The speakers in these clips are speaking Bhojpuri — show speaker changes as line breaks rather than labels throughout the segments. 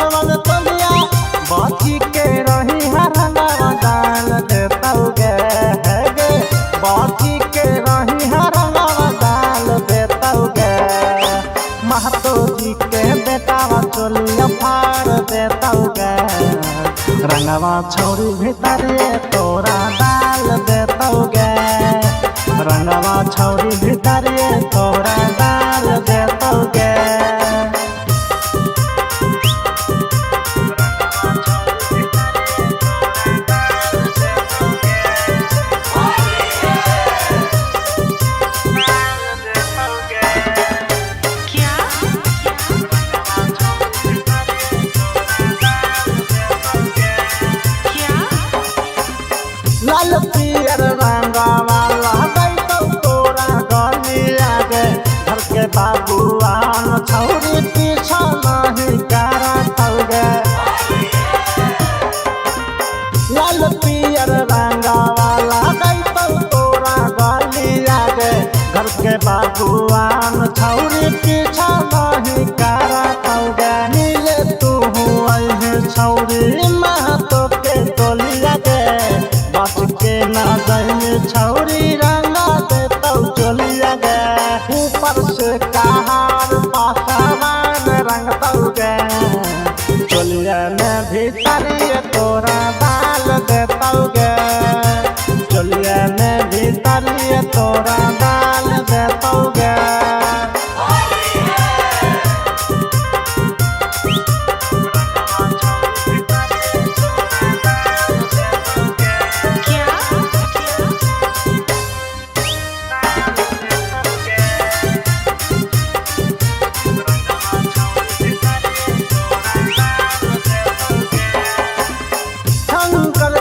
पसवन तोलिया बाची के रही हरंगवा डाल देता गे है गे बाची के रही हरंगवा डाल देता गे महतो जी के बेटावा चोलिया फाड़ देता गे रंगवा छोरी भीतरे तोरा डाल देता गे रंगवा छोरी भीतरे तोरा डाल देता गे लाल पियर रंगवा लहदै तो तोरा गलिया गे घर के बाबुआन छौरी पीछा नहीं करत गे लाल पियर रंगवा लहदै तो तोरा गलिया गे घर के बाबुआन छौरी पीछा नहीं करत गे नीले तू है छौरी महतो के टोलिया गे बच के ना जाए छौरी रंगा देता चलिया गे ऊपर से कहार पासवान रंगता गे चलिया में भीतरी तोरा डाल देता गे चलिया में भीतरी तोरा डाल देता गे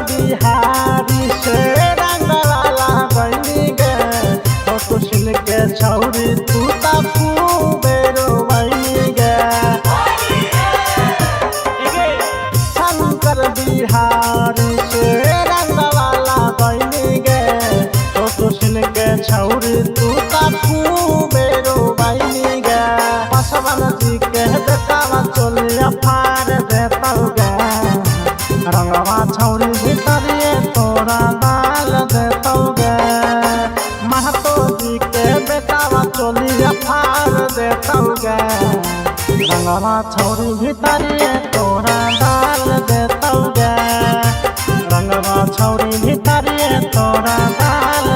बिहारी से रंगवाला बनी गे कुछ के छौरी तू तापू बेरो बनी गे शंकर बिहारी से रंगवाला बनी गे कुछ के छौरी तू तापू बेरो बनी गे पसवन जी के बेटावा चोलिया फाड़ देता गे रंगवा छौरी भीतरिए तोरा डाल देता गे महतो जी के बेटावा चोलिया फाड़ देता गे रंगवा छौरी भीतरिए तोरा डाल देता गे रंगवा छौरी भीतरिए तोरा डाल